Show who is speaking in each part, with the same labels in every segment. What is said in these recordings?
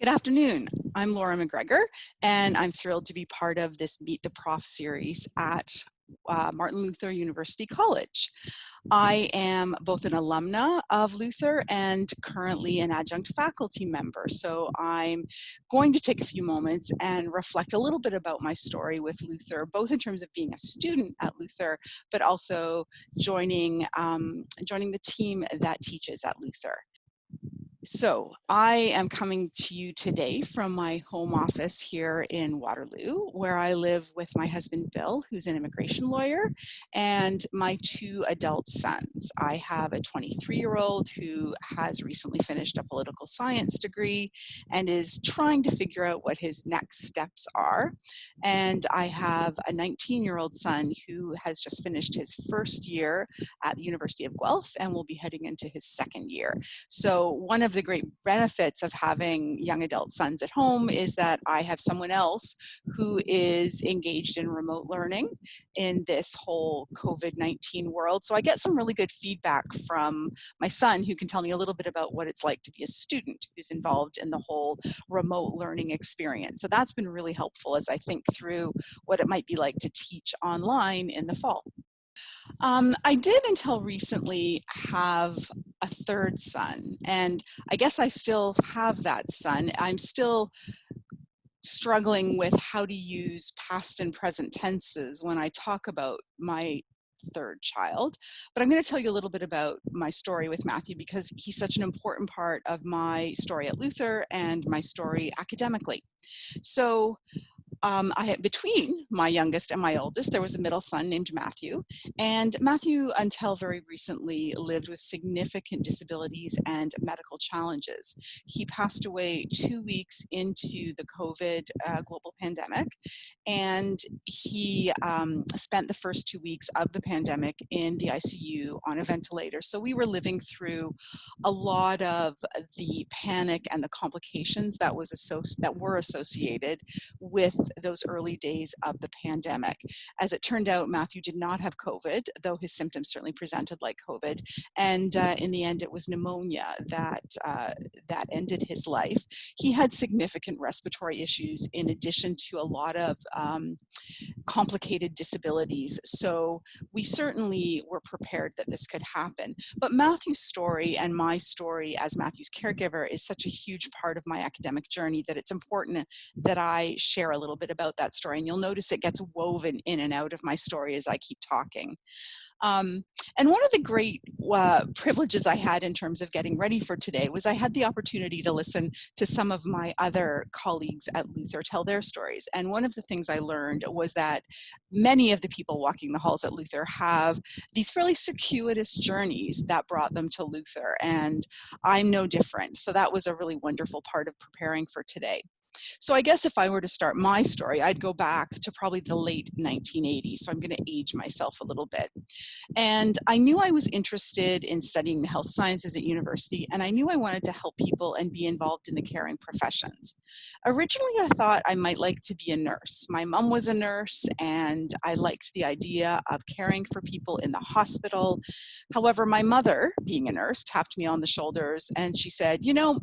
Speaker 1: Good afternoon. I'm Laura MacGregor, and I'm thrilled to be part of this Meet the Prof series at Martin Luther University College. I am both an alumna of Luther and currently an adjunct faculty member. So I'm going to take a few moments and reflect a little bit about my story with Luther, both in terms of being a student at Luther, but also joining the team that teaches at Luther. So I am coming to you today from my home office here in Waterloo, where I live with my husband, Bill, who's an immigration lawyer, and my two adult sons. I have a 23-year-old who has recently finished a political science degree and is trying to figure out what his next steps are. And I have a 19-year-old son who has just finished his first year at the University of Guelph and will be heading into his second year. So one of the great benefits of having young adult sons at home is that I have someone else who is engaged in remote learning in this whole COVID-19 world. So I get some really good feedback from my son, who can tell me a little bit about what it's like to be a student who's involved in the whole remote learning experience. So that's been really helpful as I think through what it might be like to teach online in the fall. I did until recently have a third son, and I guess I still have that son. I'm still struggling with how to use past and present tenses when I talk about my third child. But I'm going to tell you a little bit about my story with Matthew because he's such an important part of my story at Luther and my story academically. So between my youngest and my oldest, there was a middle son named Matthew. And Matthew, until very recently, lived with significant disabilities and medical challenges. He passed away 2 weeks into the COVID global pandemic. And he spent the first 2 weeks of the pandemic in the ICU on a ventilator. So we were living through a lot of the panic and the complications that were associated with those early days of the pandemic. As it turned out, Matthew did not have COVID, though his symptoms certainly presented like COVID. And in the end, it was pneumonia that ended his life. He had significant respiratory issues in addition to a lot of complicated disabilities. So we certainly were prepared that this could happen. But Matthew's story and my story as Matthew's caregiver is such a huge part of my academic journey that it's important that I share a little bit about that story. And you'll notice it gets woven in and out of my story as I keep talking. And one of the great privileges I had in terms of getting ready for today was I had the opportunity to listen to some of my other colleagues at Luther tell their stories. And one of the things I learned was that many of the people walking the halls at Luther have these fairly circuitous journeys that brought them to Luther, and I'm no different. So that was a really wonderful part of preparing for today. So I guess if I were to start my story, I'd go back to probably the late 1980s. So I'm going to age myself a little bit. And I knew I was interested in studying the health sciences at university, and I knew I wanted to help people and be involved in the caring professions. Originally, I thought I might like to be a nurse. My mom was a nurse, and I liked the idea of caring for people in the hospital. However, my mother, being a nurse, tapped me on the shoulders, and she said, "You know,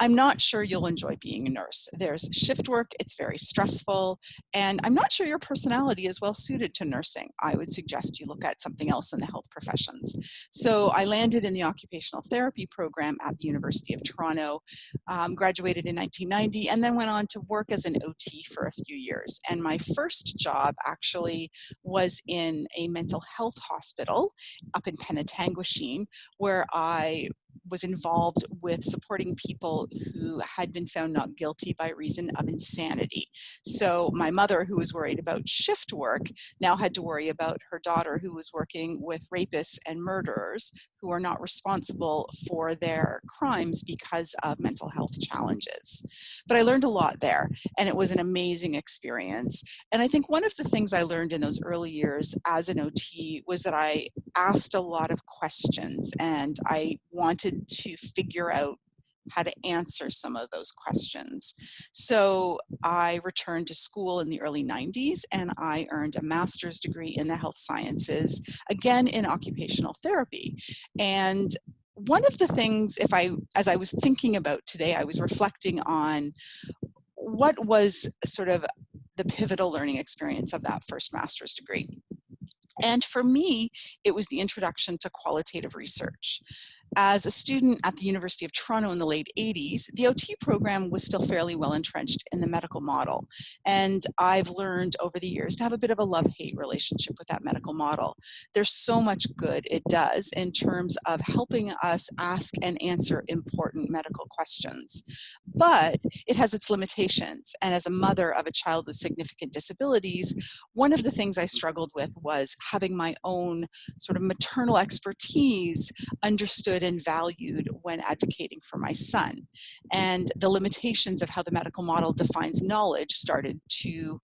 Speaker 1: I'm not sure you'll enjoy being a nurse. There's shift work, it's very stressful, and I'm not sure your personality is well suited to nursing. I would suggest you look at something else in the health professions." So I landed in the occupational therapy program at the University of Toronto, graduated in 1990, and then went on to work as an OT for a few years. And my first job actually was in a mental health hospital up in Penetanguishene, where I was involved with supporting people who had been found not guilty by reason of insanity. So my mother, who was worried about shift work, now had to worry about her daughter, who was working with rapists and murderers who are not responsible for their crimes because of mental health challenges. But I learned a lot there, and it was an amazing experience. And I think one of the things I learned in those early years as an OT was that I asked a lot of questions, and I wanted to figure out how to answer some of those questions. So I returned to school in the early 90s, and I earned a master's degree in the health sciences, again in occupational therapy. And one of the things, as I was thinking about today, I was reflecting on what was sort of the pivotal learning experience of that first master's degree. And for me, it was the introduction to qualitative research. As a student at the University of Toronto in the late 80s, the OT program was still fairly well entrenched in the medical model. And I've learned over the years to have a bit of a love-hate relationship with that medical model. There's so much good it does in terms of helping us ask and answer important medical questions. But it has its limitations. And as a mother of a child with significant disabilities, one of the things I struggled with was having my own sort of maternal expertise understood and valued when advocating for my son. And the limitations of how the medical model defines knowledge started to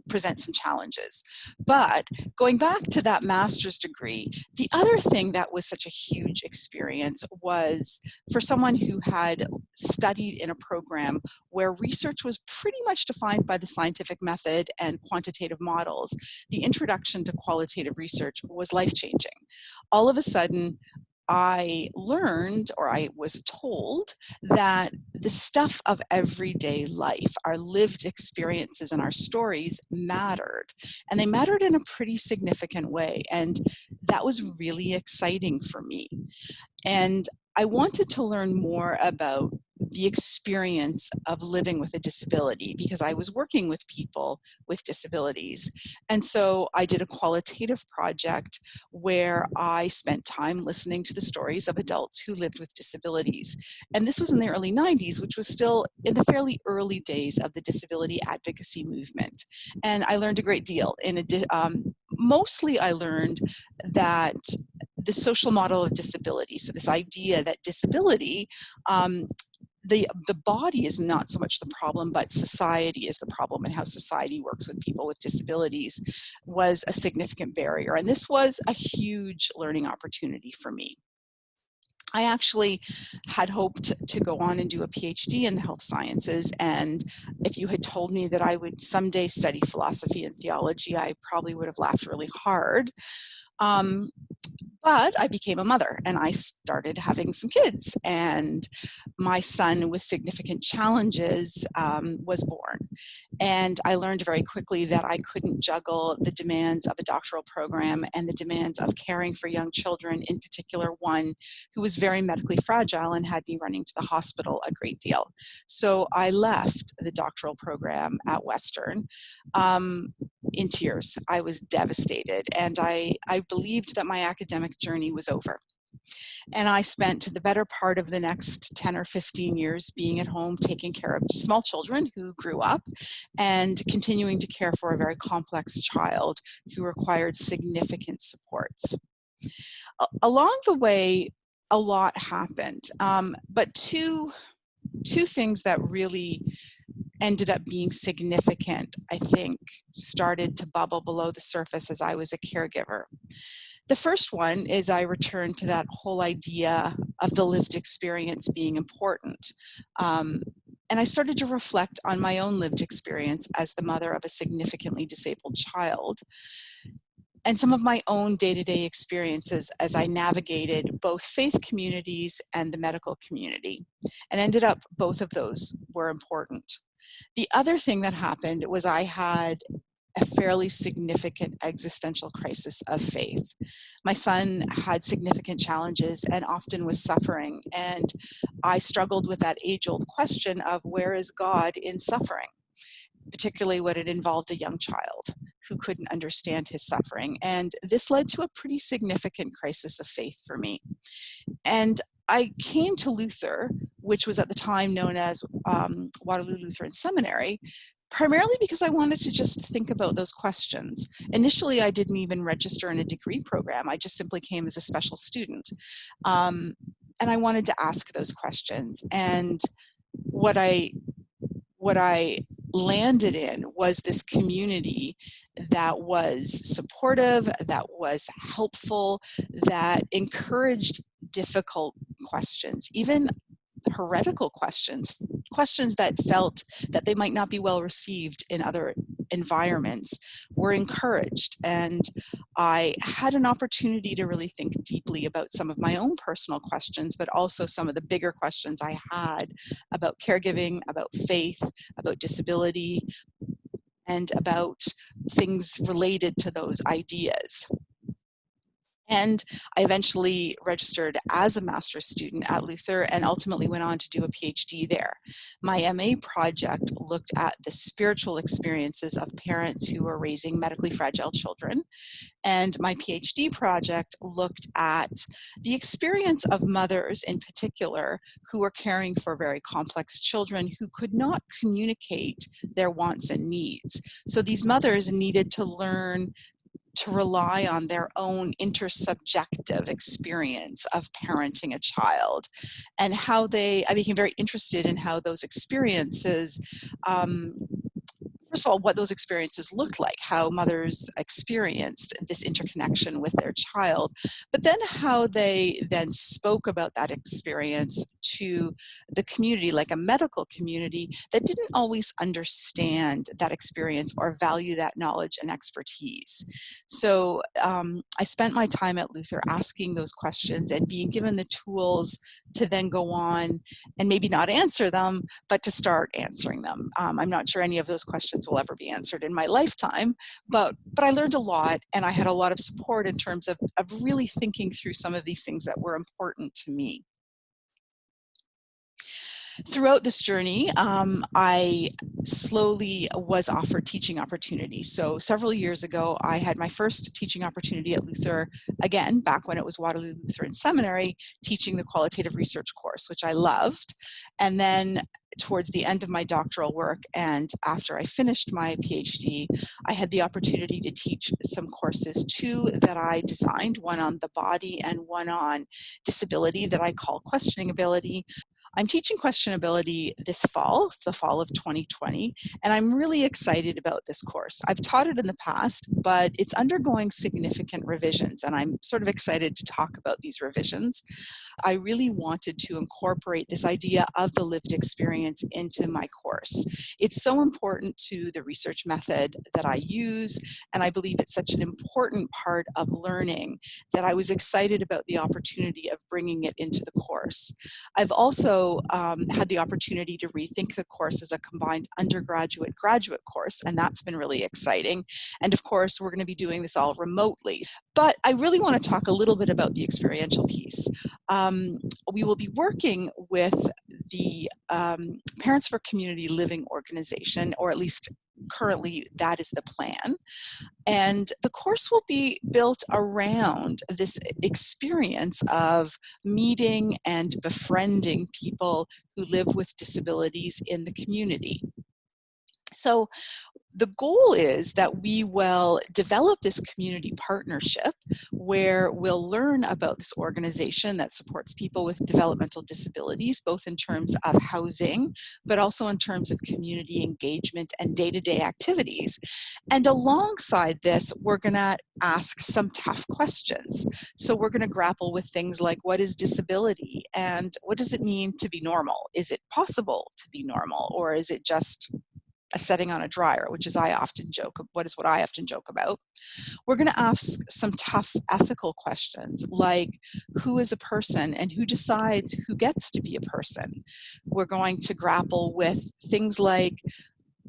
Speaker 1: present some challenges. But going back to that master's degree, the other thing that was such a huge experience was for someone who had studied in a program where research was pretty much defined by the scientific method and quantitative models, the introduction to qualitative research was life-changing. All of a sudden, I learned, or I was told, that the stuff of everyday life, our lived experiences and our stories mattered. And they mattered in a pretty significant way. And that was really exciting for me. And I wanted to learn more about the experience of living with a disability because I was working with people with disabilities. And so I did a qualitative project where I spent time listening to the stories of adults who lived with disabilities. And this was in the early 90s, which was still in the fairly early days of the disability advocacy movement. And I learned a great deal. Mostly I learned that the social model of disability, so this idea that disability, the body is not so much the problem, but society is the problem, and how society works with people with disabilities was a significant barrier. And this was a huge learning opportunity for me. I actually had hoped to go on and do a PhD in the health sciences, and if you had told me that I would someday study philosophy and theology, I probably would have laughed really hard. But I became a mother and I started having some kids, and my son with significant challenges was born. And I learned very quickly that I couldn't juggle the demands of a doctoral program and the demands of caring for young children, in particular one who was very medically fragile and had me running to the hospital a great deal. So I left the doctoral program at Western in tears. I was devastated, and I believed that my academic journey was over. And I spent the better part of the next 10 or 15 years being at home, taking care of small children who grew up and continuing to care for a very complex child who required significant supports. Along the way, a lot happened, but two things that really ended up being significant, I think, started to bubble below the surface as I was a caregiver. The first one is I returned to that whole idea of the lived experience being important. And I started to reflect on my own lived experience as the mother of a significantly disabled child, and some of my own day-to-day experiences as I navigated both faith communities and the medical community. And ended up, both of those were important. The other thing that happened was I had a fairly significant existential crisis of faith. My son had significant challenges and often was suffering, and I struggled with that age-old question of where is God in suffering, particularly when it involved a young child who couldn't understand his suffering. And this led to a pretty significant crisis of faith for me. And I came to Luther, which was at the time known as Waterloo Lutheran Seminary, primarily because I wanted to just think about those questions. Initially, I didn't even register in a degree program. I just simply came as a special student. And I wanted to ask those questions. And what I landed in was this community that was supportive, that was helpful, that encouraged difficult questions, even heretical questions, questions that felt that they might not be well received in other environments, were encouraged. And I had an opportunity to really think deeply about some of my own personal questions, but also some of the bigger questions I had about caregiving, about faith, about disability, and about things related to those ideas. And I eventually registered as a master's student at Luther and ultimately went on to do a PhD there. My MA project looked at the spiritual experiences of parents who are raising medically fragile children. And my PhD project looked at the experience of mothers in particular who were caring for very complex children who could not communicate their wants and needs. So these mothers needed to learn to rely on their own intersubjective experience of parenting a child, and how I became very interested in how those experiences, first of all, what those experiences looked like, how mothers experienced this interconnection with their child, but then how they then spoke about that experience to the community, like a medical community that didn't always understand that experience or value that knowledge and expertise. So I spent my time at Luther asking those questions and being given the tools to then go on and maybe not answer them, but to start answering them. I'm not sure any of those questions will ever be answered in my lifetime, but I learned a lot, and I had a lot of support in terms of really thinking through some of these things that were important to me. Throughout this journey, I slowly was offered teaching opportunities. So several years ago, I had my first teaching opportunity at Luther, again, back when it was Waterloo Lutheran Seminary, teaching the qualitative research course, which I loved. And then towards the end of my doctoral work and after I finished my PhD, I had the opportunity to teach some courses, two that I designed, one on the body and one on disability that I call questioning ability. I'm teaching questionability this fall, the fall of 2020, and I'm really excited about this course. I've taught it in the past, but it's undergoing significant revisions, and I'm sort of excited to talk about these revisions. I really wanted to incorporate this idea of the lived experience into my course. It's so important to the research method that I use, and I believe it's such an important part of learning that I was excited about the opportunity of bringing it into the course. I've also had the opportunity to rethink the course as a combined undergraduate-graduate course, and that's been really exciting. And of course, we're going to be doing this all remotely. But I really want to talk a little bit about the experiential piece. We will be working with the Parents for Community Living organization, or at least currently that is the plan. And the course will be built around this experience of meeting and befriending people who live with disabilities in the community. So the goal is that we will develop this community partnership where we'll learn about this organization that supports people with developmental disabilities, both in terms of housing, but also in terms of community engagement and day-to-day activities. And alongside this, we're going to ask some tough questions. So we're going to grapple with things like, what is disability and what does it mean to be normal? Is it possible to be normal, or is it just a setting on a dryer, which is what I often joke about. We're going to ask some tough ethical questions like, who is a person and who decides who gets to be a person? We're going to grapple with things like,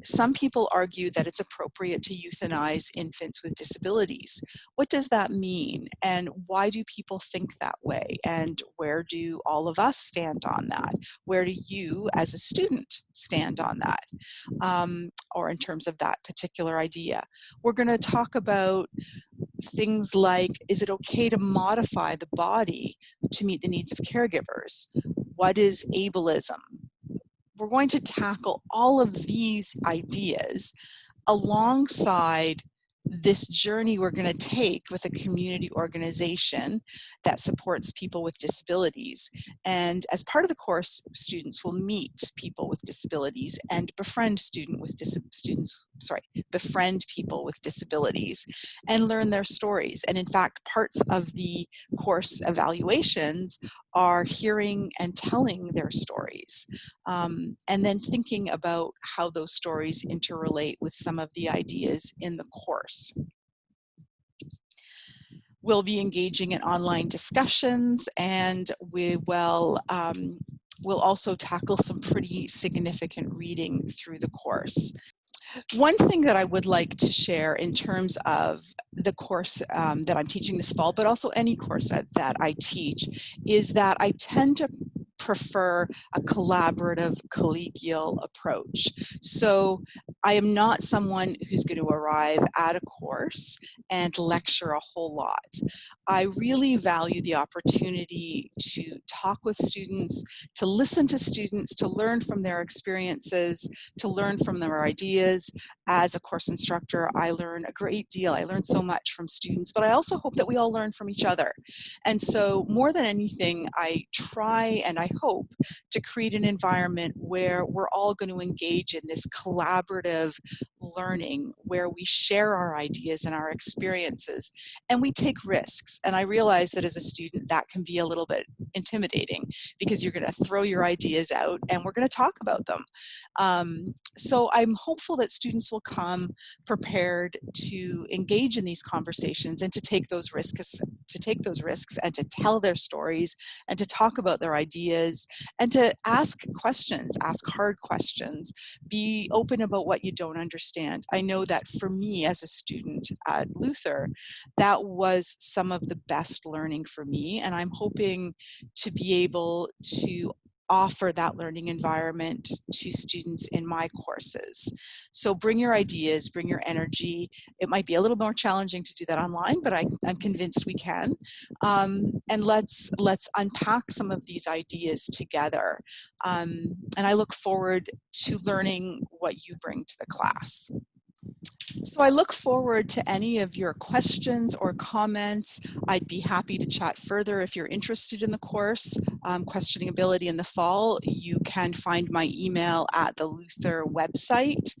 Speaker 1: some people argue that it's appropriate to euthanize infants with disabilities. What does that mean? And why do people think that way? And where do all of us stand on that? Where do you as a student stand on that? Or in terms of that particular idea? We're going to talk about things like, is it okay to modify the body to meet the needs of caregivers? What is ableism? We're going to tackle all of these ideas alongside this journey we're going to take with a community organization that supports people with disabilities. And as part of the course, students will meet people with disabilities and befriend befriend people with disabilities and learn their stories. And in fact, parts of the course evaluations are hearing and telling their stories, and then thinking about how those stories interrelate with some of the ideas in the course. We'll be engaging in online discussions, and we'll also tackle some pretty significant reading through the course. One thing that I would like to share in terms of the course that I'm teaching this fall, but also any course that I teach, is that I tend to prefer a collaborative, collegial approach. So I am not someone who's going to arrive at a course and lecture a whole lot. I really value the opportunity to talk with students, to listen to students, to learn from their experiences, to learn from their ideas. As a course instructor, I learn a great deal. I learn so much from students, but I also hope that we all learn from each other. And so more than anything, I try and I hope to create an environment where we're all going to engage in this collaborative learning, where we share our ideas and our experiences, and we take risks. And I realize that as a student, that can be a little bit intimidating, because you're going to throw your ideas out and we're going to talk about them. So I'm hopeful that students will come prepared to engage in these conversations and to take those risks, and to tell their stories and to talk about their ideas and to ask questions, ask hard questions, be open about what you don't understand. I know that for me as a student at Luther, that was some of the best learning for me, and I'm hoping to be able to offer that learning environment to students in my courses. So bring your ideas, bring your energy. It might be a little more challenging to do that online, but I'm convinced we can. And let's unpack some of these ideas together. And I look forward to learning what you bring to the class. So I look forward to any of your questions or comments. I'd be happy to chat further if you're interested in the course, Questioning Ability in the fall. You can find my email at the Luther website.